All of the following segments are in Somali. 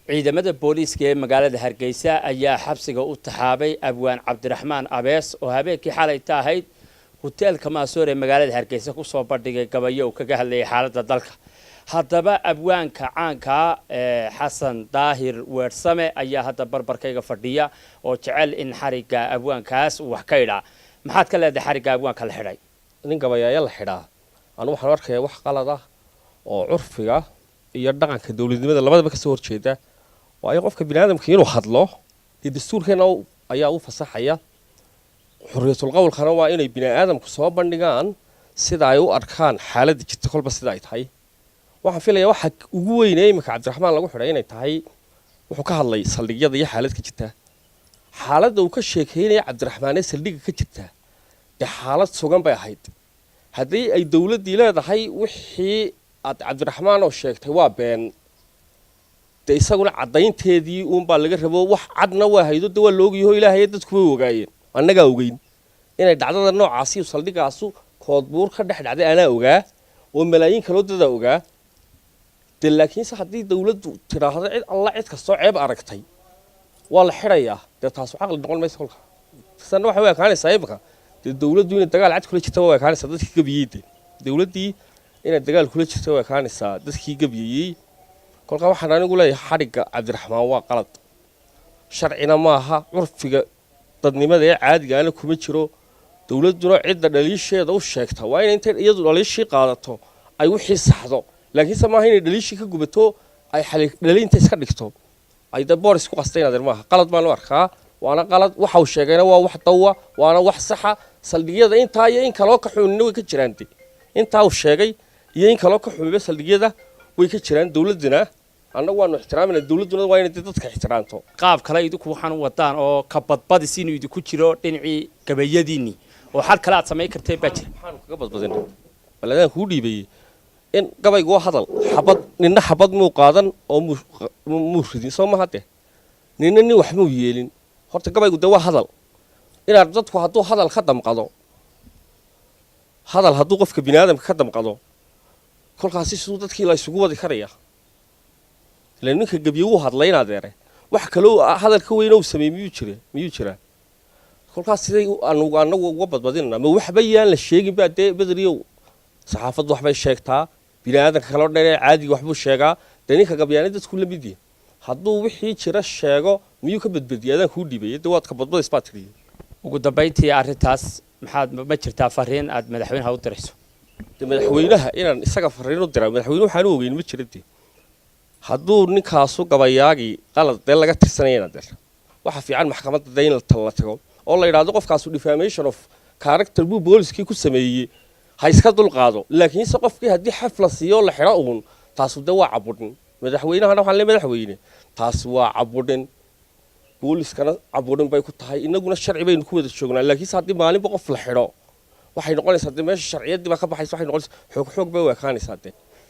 ciidamada booliiska ee magaalada Hargeysa ayaa xabsiga u taxaabay Abwaan Cabdiraxmaan Abees oo habeenkii xalay tahayd hoteelka Maasoor ee magaalada Hargeysa ku soo bandhigay gabayo uu kaga hadlayay xaaladda dalka. haddaba abwaanka caanka Xasan Daahir Weersame ayaa hadda barbarkayga fadhiya oo jecel in xariga abwaankaas wax ka idhaa. maxaad ka leedahay xariga abwaanka la xidhay? nin gabayaaya la xidhaa anu waxaan arkayaa wax qalad ah oo curfiga iyo dhaqanka dawladnimada labadaba ka soo horjeeda. waayo qofka bini'aadamka inuu hadlo dastuurkeena ayaa u fasaxaya xorriyatul qowlkana waa inay bini'aadamku soo bandhigaan sida ay u arkaan xaaladda jirta kolba sida ay tahay. waxaan filayaa waxa ugu weyn ee imika Cabdiraxmaan lagu xidhay inay tahay wuxuu ka hadlay saldhigyada iyo xaaladda jirta. xaaladda uu ka sheekeynaya Cabdiraxmaan ee saldhigga ka jirta xaalad sugan bay ahayd. haddii ay dawladdu leedahay wixii aad Cabdiraxmaan oo sheegtay waa been isaguna cadaynteedii uun baa laga rabo wax cadna waa haydo waa loogiyo Ilaahay dadku way ogaayeen annaga ogeyn inay dhacdada noocaasi saldhigaasu koodbuur ka dhex dhacday ana ogaa oo malaayiin kale dad ogaa laakiin haddii dawladdu tiraahdo cid alla cid kastoo ceeb aragtay waa la xirayaa taas caqli noqon mayso kolka san waxa way kaanaysaa imika dawladdu inay dagaal cad kula jirto way kaanaysaa dadkii gabiyay dawladdii inay dagaal kula jirto way kaanaysaa dadkii gabiyay kolka waxaan anigu leeyahay xariga Cabdiraxmaan waa qalad sharcina maaha curfiga dadnimada ee caadiga ah kuma jiro. dawladduna cidda dhaliisheeda u sheegta waa in intay iyadu dhaliishii qaadato ay wixii saxdo laakiin samaaha inay dhaliishii ka gubato ay dhaliinta iska dhigto ay boris ku qastaynaadeen maaha qalad baan u arkaa waana qalad waxa uu sheegayna waa wax dawa waana wax saxa saldhigyada intaa iyo in kale oo ka xunina way ka jiraan intaa uu sheegay iyo in kale oo ka xunba saldhigyada way ka jiraan. dawladuna annagu waanu ixtiraamina dawladuna waa inay dadka ixtiraamto. qaab kale idinku waxaan u wadaan oo ka badbadis inuu idinku jiro dhinacii gabayadiinii oo xal kale aad samayn kartay baa jira. maxaan kaga badbadin baladaan ku dhiibay in gabaygu hadal xabad ninna xabad muu qaadan oo muu ridin soo ma hadde ninna nin wax muu yeelin. horta gabaygu waa hadal inaad dadku hadduu hadal ka damqado hadal hadduu qofka bini'aadamka ka damqado kolkaasi siduu dadkii la isugu wadi karaya ilaa ninka gabiyo uu hadlayna adeere wax kale oo hadalka weyn oo sameeyay miyuu jira kolkaas siday anagu uga badbadinna ma waxba yaan la sheegin baa badriyow saxaafaddu waxbay sheegtaa bini'aadamka kale oo dhan caadiga waxbuu sheegaa ninka gabiyaanada dadku la mid yahay hadduu wixii jira sheego miyuu ka badbadiyadaan ku dhibay waad ka badbadis baa tiriyay. ugu dambeyntii arrintaas maxaad ma jirtaa fariin aad madaxweynaha u dirayso? madaxweynaha inaan isaga fariin u diray madaxweynuhu waxaan u ogeyn ma jiradii hadduu ninkaasu gabayaagii qalad laga tirsanayna waxa fiican maxkamadda dayn la tago oo la yiraahdo qofkaasu defamation of character buu booliskii ku sameeyay ha iska dulqaado. laakiin se qofkii haddii xafla siiyo la xiro uun taasu waa cabudin madaxweynahana waxaan leeyahay madaxweyne taas waa cabudin booliskana cabudin bay ku tahay inaguna sharci baynu ku wada joognaa. laakiin haddii maalinba qof la xiro waxay noqonaysaa meesha sharciyadii baa ka baxaysa waxay noqonaysaa xoog bay wakaanaysaa.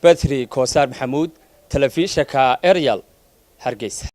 Batri Koosar Maxamuud telefishinka Ariel Hargeysa.